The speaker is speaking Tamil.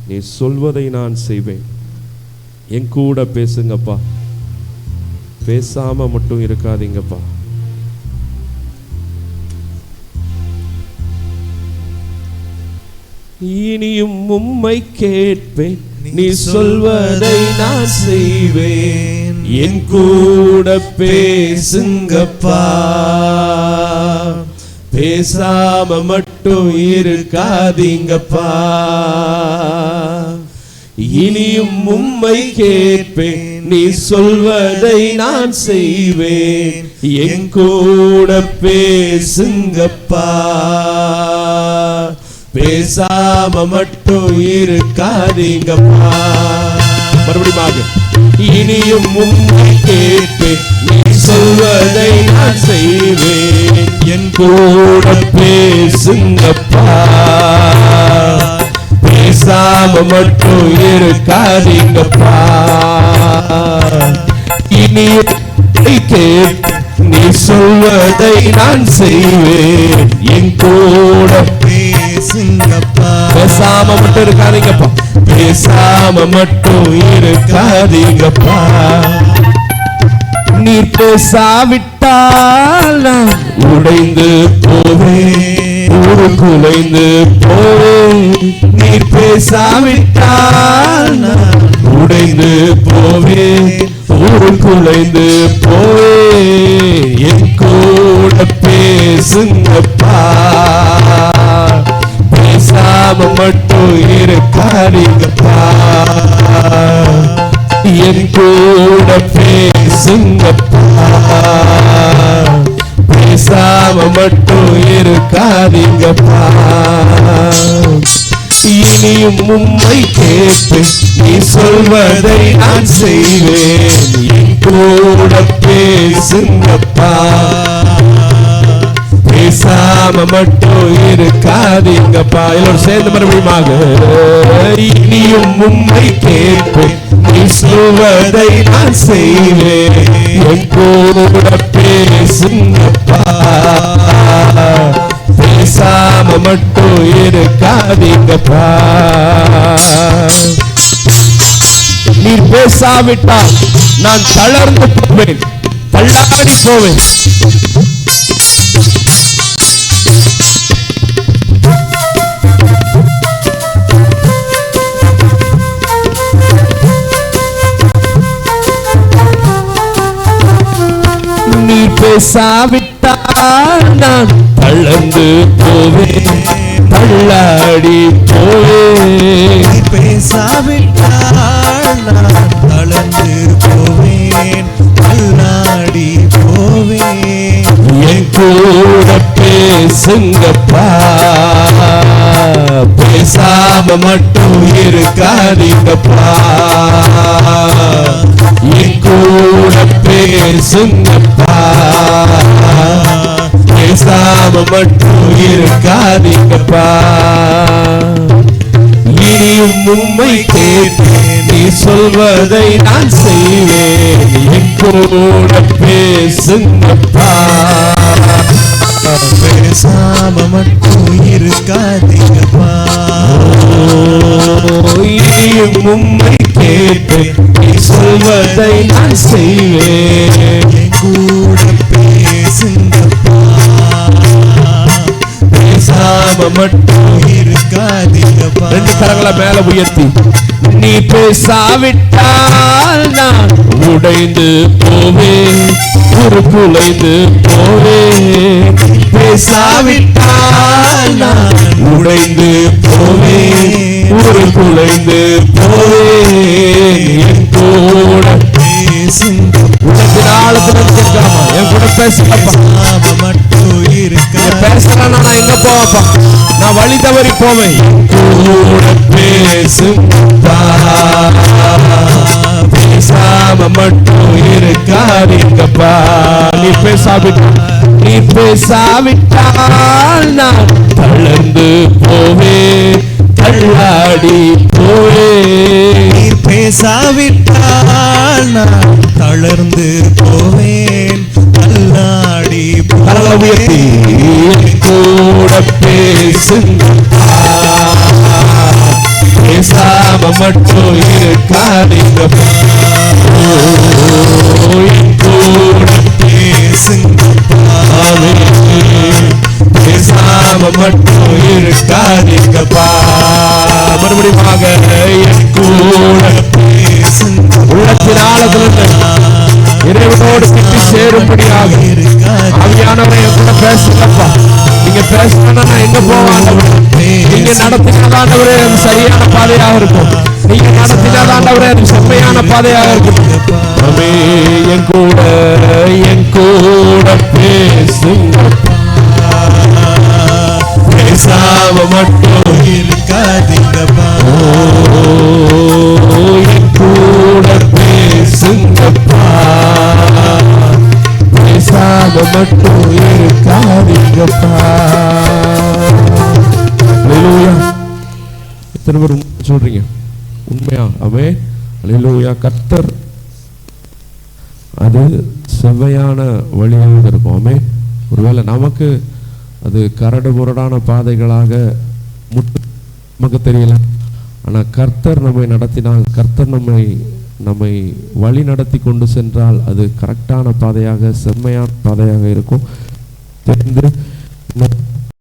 நீ சொல்வதை நான் செய்வேன். என் கூட பேசுங்கப்பா, பேசாம மட்டும் இருக்காதீங்கப்பா. இனியும் உம்மை கேட்பேன், நீ சொல்வதை நான் செய்வேன். என் கூட பேசுங்கப்பா, பேசாம மட்டும் இருக்காதீங்கப்பா. இனியும் உம்மை கேட்பேன், நீ சொல்வதை நான் செய்வேன். என் கூட பேசுங்கப்பா, பேசாம மட்டும் இருக்காதீங்கப்பா. மறுபடியும் இனியும் உம்மை கேட்பேன், நீ சொல்வதை நான் செய்வேன். என் கூட பேசுங்கப்பா, பேசாம மட்டும் இருக்காதீங்கப்பா. இனியும் கேட்பேன், நீ சொல்வதை நான் செய்வேன். என் கூட பேசுங்கப்பா, பேசாம மட்டும் இருக்காதீங்கப்பா, பேசாம மட்டும் இருக்காதீங்கப்பா. நீ பேசாவிட்டால் நான் உடைந்து போவேன், குலைந்து போவேன். நீ பேசாவிட்டால் நான் உடைந்து போவேன், குலைந்து போவேன். என் கூட பேசுங்கப்பா, பேசாம மட்டும் இருக்காதீங்கப்பா. என் கூட பேசுங்கப்பா, பேசாம மட்டும் இருக்காதீங்கப்பா. இனியும் உம்மை கேட்பேன், நீ சொல்வதை நான் செய்வேன். என் கூட பேசுங்கப்பா, பேசாம மட்டும் இருக்காதீங்கப்பா. எல்லோரும் சேர்ந்து மறுபடியும் இனியும் உம்மை கேட்பேன், நீ சொல்வதை நான் செய்வேன். என் கூட பேசுங்கப்பா, பேசாம மட்டும் இருக்காதீங்கப்பா. நீர் பேசாவிட்டால் நான் தளர்ந்து போவேன், தள்ளாடி போவேன். நீ பேசாவிட்டால் நான் தளர்ந்து போவேன், தள்ளாடி போவேன். பேசாவிட்டால் நான் தளர்ந்து போவேன், தள்ளாடி போவேன். என் கூட பேசுங்கப்பா, பேசாம மட்டும் இருக்காதீங்கப்பா. என் கூட பேசுங்கப்பா, பேசாம மட்டும் இருக்காதீங்கப்பா. இனியும் உம்மை கேட்பேன், நீ சொல்வதை நான் செய்வேன். என் கூட பேசுங்கப்பா, பேசாம மட்டும் இருக்காதீங்கப்பா. இனியும் உம்மை கேட்பேன், நீ சொல்வதை நான் செய்வேன். என் கூட பேசுங்கப்பா, பேசாம மட்டும் இருக்காதீங்கப்பா. ரெண்டு கரங்களை மேல உயர்த்தி, நீ பேசாவிட்டால் நான் உடைந்து போவேன், குலைந்து போவேன். பேசாவிட்டால் நான் உடைந்து போவேன், குலைந்து போவேன். என் கூட பேசுங்கப்பா, என் கூட பேசுங்கப்பா. மட்டும் இருக்க பேசலாம், நான் எங்க போவப்பா, நான் வழி தவறி போவேன். கூட பேசுங்கப்பா, பேசாம மட்டும் இருக்காதீங்கப்பா. நீ பேசாவிட்டால் நான் தளர்ந்து போவேன், தள்ளாடி போவேன். நீர் பேசாவிட்டால் நான் தளர்ந்து போவேன், தள்ளாடி போவேன். கூட பேசுங்கப்பா, பேசா பேசாம மட்டும் இருக்காதீங்கப்பா. என் கூட பேசுங்கப்பா. பேசாம மட்டும் இருக்காதீங்கப்பா. மறுபடியும் என் கூட உள்ளத்தின் ஆழத்திலிருந்து இறைவனோடு கிட்டி சேரும்படியாக ஆவியானவரை என் கூட பேசுங்கப்பா. நீங்க பேசினா நான் எங்க போவாண்டவரே? நீங்க நடத்தினாதாண்டவரே அது சரியான பாதையாக இருக்கும். நீங்க நடத்தினாதாண்டவரே அது செம்மையான பாதையாக இருக்கும். அமே என் கூட பேசுங்கப்பா. பேசாம மட்டும் இருக்காதீங்கப்பா. என் கூட பேசுங்கப்பா. பேசாம மட்டும் இருக்காதீங்கப்பா. அல்லேலூயா. எத்தனை பேர் சொல்றீங்க உண்மையா? ஆமென். அல்லேலூயா. கர்த்தர் அது செவ்வையான வழியாக இருக்கும். ஆமென். ஒருவேளை நமக்கு அது கரடு முரடான பாதைகளாக நமக்கு தெரியல. ஆனால் கர்த்தர் நம்மை நடத்தினால், கர்த்தர் நம்மை வழி நடத்தி கொண்டு சென்றால் அது கரெக்டான பாதையாக செம்மையான பாதையாக இருக்கும். தெரிந்து